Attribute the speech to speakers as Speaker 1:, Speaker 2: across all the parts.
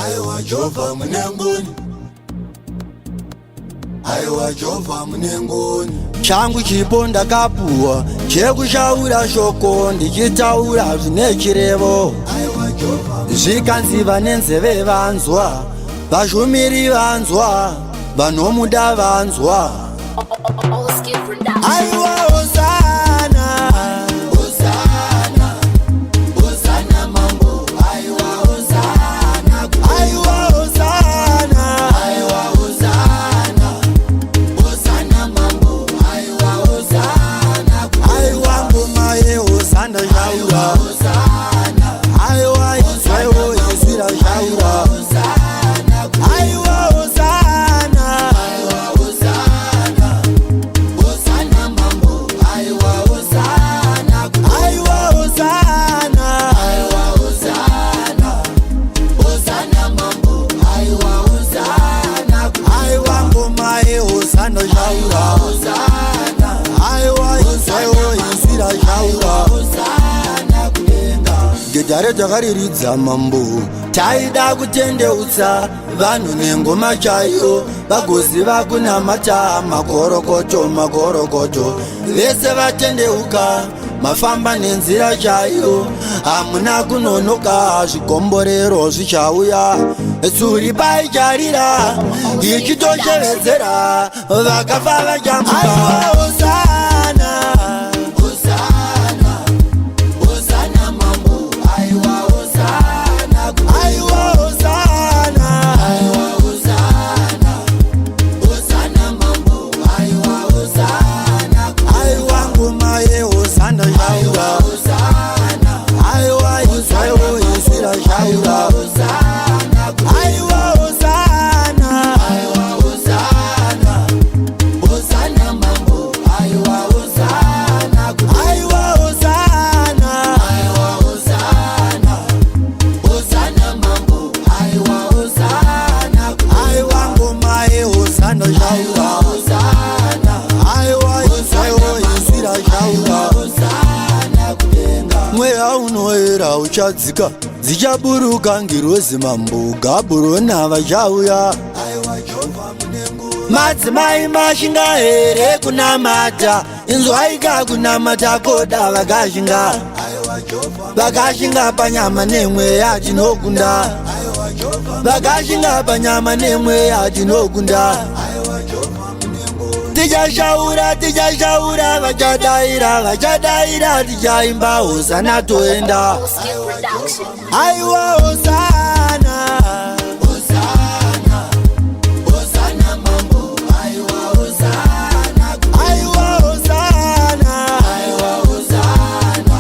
Speaker 1: Aiwa Jova munengoni, aiwa Jova munengoni. Changu chipo ndakapuwa chekushaura shoko ndichitaura zvine chirevo. Zvikanzi vane nzeve vanzwa, vashumiri vanzwa, vanomuda vanzwa. Aiwa Hosana, Hosana, Hosana mambo. Aiwa Hosana, aiwa Hosana, aiwa Hosana, Hosana mambo. Aiwa Hosana, aiwa ngoma ye Hosana shaura. Aiwa Israel Yesira shaura. Aiwa Hosana, aiwa Hosana, Hosana mambo. Aiwa Hosana, aiwa Hosana, aiwa Hosana, Hosana mambo. Aiwa Hosana, aiwa ngoma ye Hosana shaura. Aiwa Israel Yesira shaura. Gedare takariridza mambo, taida kutendeutsa vanhu nengoma chayo, vagoziva kunamata makorokoto makorokoto. Vese vatendeuka, mafamba nenzira chayo, hamuna kunonoka, zvikomborero zvichauya, tsuri paicharira ichitoshevedzera, vakafa vachamuka. Aiwa Hosana, Hosana, Hosana mambo. Aiwa Hosana, aiwa Hosana, aiwa Hosana, Hosana mambo. Aiwa Hosana, aiwa ngoma ye Hosana shaura. Aiwa Israel Yesira shaura. Aiwa Hosana, aiwa Hosana, Hosana mambo. Aiwa Hosana, aiwa Hosana, aiwa Hosana, Hosana mambo. Aiwa Hosana, aiwa ngoma ye Hosana shaura. Aiwa Israel Yesira shaura. Mweya unoera uchadzika, dzichaburuka ngirozi mambo. Gabhurona vachauya. Madzimai mashinga here kunamata, inzwaika kunamata koda vakashinga. Vakashinga panyama nemweya tinokunda, vakashinga panyama nemweya tinokunda. Tichashaura, tichashaura, vachadaira, vachadaira, tichaimba Hosana toenda. Aiwa Hosana, Hosana, Hosana mambo. Aiwa Hosana, aiwa Hosana, aiwa Hosana,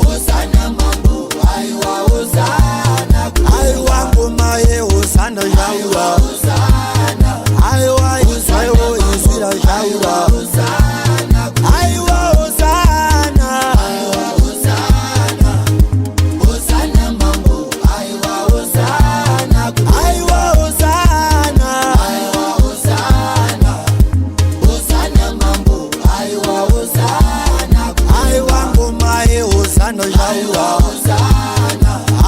Speaker 1: Hosana mambo. Aiwa Hosana, aiwa ngoma ye Hosana shaura. Aiwa Israel Yesira shaura. Aiwa Hosana, aiwa Hosana, Hosana mambo. Aiwa Hosana, aiwa Hosana, aiwa Hosana, Hosana mambo. Aiwa Hosana, aiwa ngoma ye Hosana shaura.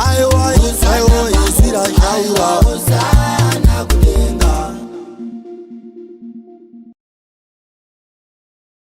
Speaker 1: Aiwa Israel Yesira shaura.